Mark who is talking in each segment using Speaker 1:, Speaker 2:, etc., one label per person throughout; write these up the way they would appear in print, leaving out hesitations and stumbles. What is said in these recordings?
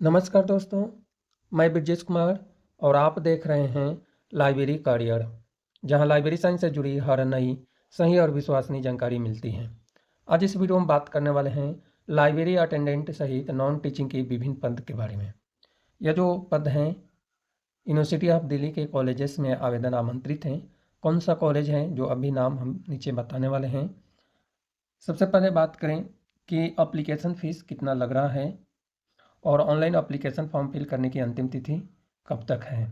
Speaker 1: नमस्कार दोस्तों, मैं ब्रजेश कुमार और आप देख रहे हैं लाइब्रेरी करियर, जहां लाइब्रेरी साइंस से जुड़ी हर नई, सही और विश्वसनीय जानकारी मिलती है। आज इस वीडियो में बात करने वाले हैं लाइब्रेरी अटेंडेंट सहित नॉन टीचिंग के विभिन्न पद के बारे में। यह जो पद हैं यूनिवर्सिटी ऑफ दिल्ली के कॉलेजेस में आवेदन आमंत्रित हैं। कौन सा कॉलेज है जो अभी नाम हम नीचे बताने वाले हैं। सबसे पहले बात करें कि अप्लीकेशन फ़ीस कितना लग रहा है और ऑनलाइन एप्लीकेशन फॉर्म फिल करने की अंतिम तिथि कब तक है।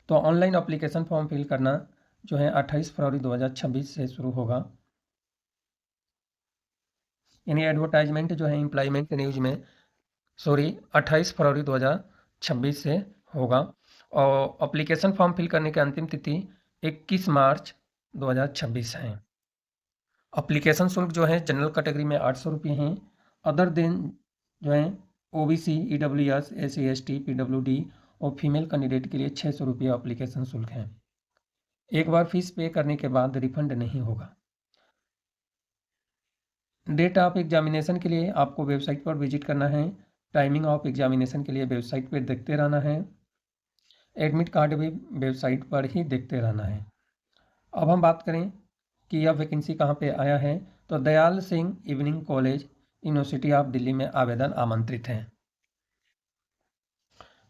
Speaker 1: तो ऑनलाइन एप्लीकेशन फॉर्म फिल करना जो है 28 फरवरी 2026 से शुरू होगा। यानी एडवर्टाइजमेंट जो है एम्प्लॉयमेंट न्यूज में 28 फरवरी 2026 से होगा और एप्लीकेशन फॉर्म फिल करने की अंतिम तिथि 21 मार्च 2026 है। एप्लीकेशन शुल्क जो है जनरल कैटेगरी में 800 रुपये हैं। अदर देन जो है OBC, EWS, SC, ST, PWD और फीमेल कैंडिडेट के लिए 600 रुपये एप्लीकेशन शुल्क है। एक बार फीस पे करने के बाद रिफंड नहीं होगा। डेट ऑफ एग्जामिनेशन के लिए आपको वेबसाइट पर विजिट करना है। टाइमिंग ऑफ एग्जामिनेशन के लिए वेबसाइट पर देखते रहना है। एडमिट कार्ड भी वेबसाइट पर ही देखते रहना है। अब हम बात करें कि यह वैकेंसी कहाँ पे आया है, तो Dayal Singh evening college, university of Delhi में आवेदन आमंत्रित हैं।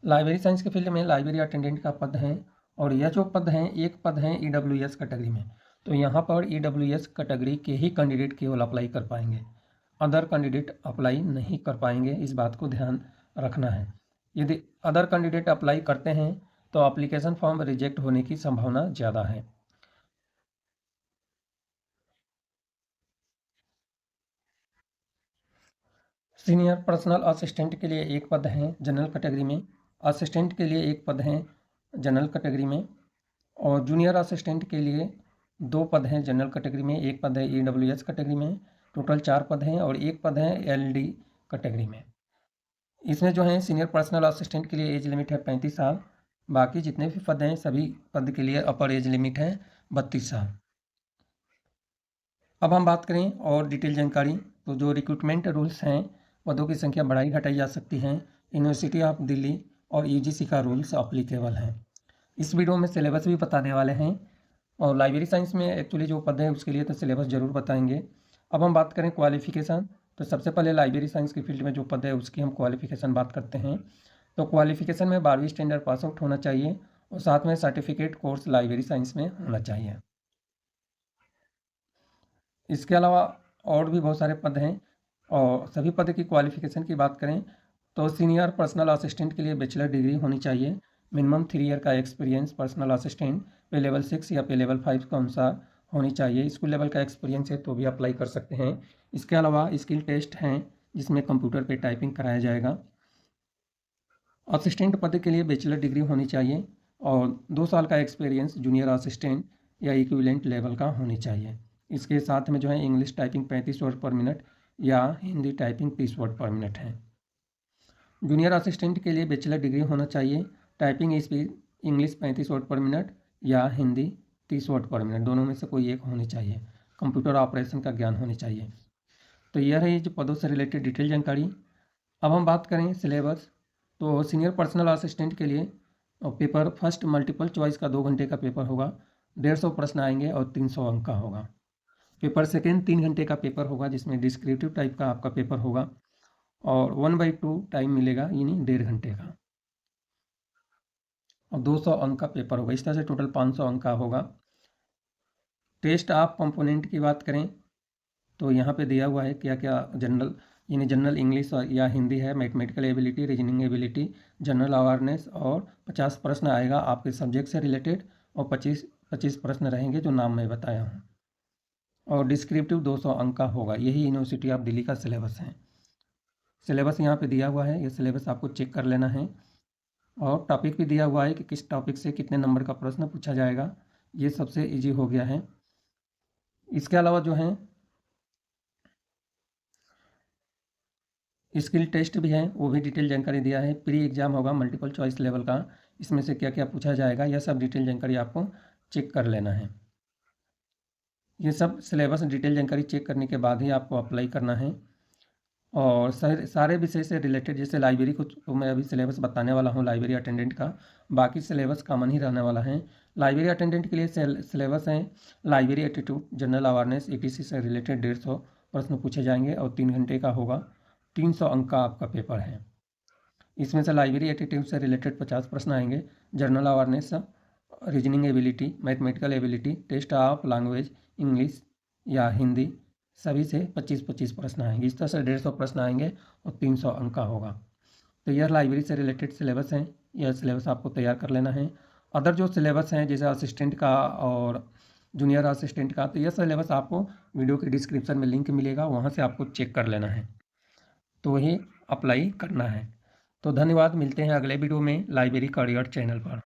Speaker 1: लाइब्रेरी साइंस के फील्ड में लाइब्रेरी अटेंडेंट का पद है और यह जो पद है एक पद है ईडब्ल्यूएस कैटेगरी में। तो यहाँ पर ईडब्ल्यूएस कैटेगरी के ही कैंडिडेट केवल अप्लाई कर पाएंगे, अदर कैंडिडेट अप्लाई नहीं कर पाएंगे। इस बात को ध्यान रखना है। यदि अदर कैंडिडेट अप्लाई करते हैं तो एप्लीकेशन फॉर्म रिजेक्ट होने की संभावना ज़्यादा है। सीनियर पर्सनल असिस्टेंट के लिए एक पद है जनरल कैटेगरी में, असिस्टेंट के लिए एक पद है जनरल कैटेगरी में और जूनियर असिस्टेंट के लिए 2 पद हैं जनरल कैटेगरी में, एक पद है ईडब्ल्यूएस कैटेगरी में। टोटल 4 पद हैं और एक पद है एलडी कैटेगरी में। इसमें जो है सीनियर पर्सनल असिस्टेंट के लिए एज लिमिट है 35 साल। बाकी जितने भी पद हैं सभी पद के लिए अपर एज लिमिट है 32 साल। अब हम बात करें और डिटेल जानकारी, तो जो रिक्रूटमेंट रूल्स हैं, पदों की संख्या बढ़ाई घटाई जा सकती है। यूनिवर्सिटी ऑफ दिल्ली और यूजीसी का रूल्स अप्लीकेबल हैं। इस वीडियो में सिलेबस भी बताने वाले हैं और लाइब्रेरी साइंस में एक्चुअली जो पद है उसके लिए तो सिलेबस ज़रूर बताएंगे। अब हम बात करें क्वालिफिकेशन, तो सबसे पहले लाइब्रेरी साइंस की फील्ड में जो पद है उसकी हम क्वालिफिकेशन बात करते हैं। तो क्वालिफिकेशन में 12वीं स्टैंडर्ड पास आउट होना चाहिए और साथ में सर्टिफिकेट कोर्स लाइब्रेरी साइंस में होना चाहिए। इसके अलावा और भी बहुत सारे पद हैं और सभी पद की क्वालिफिकेशन की बात करें तो सीनियर पर्सनल असिस्टेंट के लिए बैचलर डिग्री होनी चाहिए। मिनिमम 3 ईयर का एक्सपीरियंस पर्सनल असिस्टेंट पे लेवल 6 या पे लेवल 5 के अनुसार होनी चाहिए। स्कूल लेवल का एक्सपीरियंस है तो भी अप्लाई कर सकते हैं। इसके अलावा स्किल टेस्ट हैं जिसमें कंप्यूटर पे टाइपिंग कराया जाएगा। असिस्टेंट पद के लिए बैचलर डिग्री होनी चाहिए और 2 साल का एक्सपीरियंस जूनियर असिस्टेंट या इक्विवेलेंट लेवल का होनी चाहिए। इसके साथ में जो है English typing 35 word per minute या Hindi typing 30 word per minute है। जूनियर असिस्टेंट के लिए बैचलर डिग्री होना चाहिए। Typing speed English 35 word per minute या हिंदी 30 वर्ड पर मिनट, दोनों में से कोई एक होनी चाहिए। कंप्यूटर ऑपरेशन का ज्ञान होनी चाहिए। तो यह रही जो पदों से रिलेटेड डिटेल जानकारी। अब हम बात करें सिलेबस, तो सीनियर पर्सनल असिस्टेंट के लिए पेपर फर्स्ट मल्टीपल चॉइस का 2 घंटे का पेपर होगा। 150 प्रश्न आएंगे और 300 अंक का होगा। पेपर सेकेंड 3 घंटे का पेपर होगा जिसमें डिस्क्रिप्टिव टाइप का आपका पेपर होगा और 1/2 टाइम मिलेगा यानी 1.5 घंटे का और 200 अंक का पेपर होगा। इस तरह से टोटल 500 अंक का होगा। टेस्ट ऑफ कंपोनेंट की बात करें तो यहाँ पे दिया हुआ है क्या क्या जनरल, यानी जनरल इंग्लिश या हिंदी है, mathematical ability, reasoning ability, general awareness और 50 प्रश्न आएगा आपके सब्जेक्ट से रिलेटेड और 25 प्रश्न रहेंगे जो नाम मैं बताया हूँ और डिस्क्रिप्टिव 200 अंक का होगा। यही यूनिवर्सिटी ऑफ दिल्ली का सिलेबस है। सिलेबस यहाँ पे दिया हुआ है, ये सिलेबस आपको चेक कर लेना है और टॉपिक भी दिया हुआ है कि किस टॉपिक से कितने नंबर का प्रश्न पूछा जाएगा। ये सबसे ईजी हो गया है। इसके अलावा जो है स्किल टेस्ट भी है, वो भी डिटेल जानकारी दिया है। प्री एग्जाम होगा मल्टीपल चॉइस लेवल का, इसमें से क्या क्या पूछा जाएगा यह सब डिटेल जानकारी आपको चेक कर लेना है। ये सब सिलेबस डिटेल जानकारी चेक करने के बाद ही आपको अप्लाई करना है। और सारे विषय से रिलेटेड, जैसे लाइब्रेरी कुछ तो मैं अभी सिलेबस बताने वाला हूँ लाइब्रेरी अटेंडेंट का, बाकी सिलेबस कॉमन ही रहने वाला है। लाइब्रेरी अटेंडेंट के लिए सिलेबस हैं library attitude, general awareness, ETC से रिलेटेड 150 प्रश्न पूछे जाएंगे और 3 घंटे का होगा, 300 अंक का आपका पेपर है। इसमें से लाइब्रेरी एटीट्यूड से रिलेटेड 50 प्रश्न आएंगे, general awareness, reasoning ability, mathematical ability, test of language, English या हिंदी, सभी से 25-25 प्रश्न आएंगे। इस तरह से 150 प्रश्न आएंगे और 300 अंक का होगा। तो यह लाइब्रेरी से रिलेटेड सिलेबस हैं, यह सिलेबस आपको तैयार कर लेना है। अदर जो सिलेबस हैं जैसे असिस्टेंट का और जूनियर असिस्टेंट का, तो यह सिलेबस आपको वीडियो के डिस्क्रिप्शन में लिंक मिलेगा, वहाँ से आपको चेक कर लेना है, तो वही अप्लाई करना है। तो धन्यवाद, मिलते हैं अगले वीडियो में लाइब्रेरी करियर चैनल पर।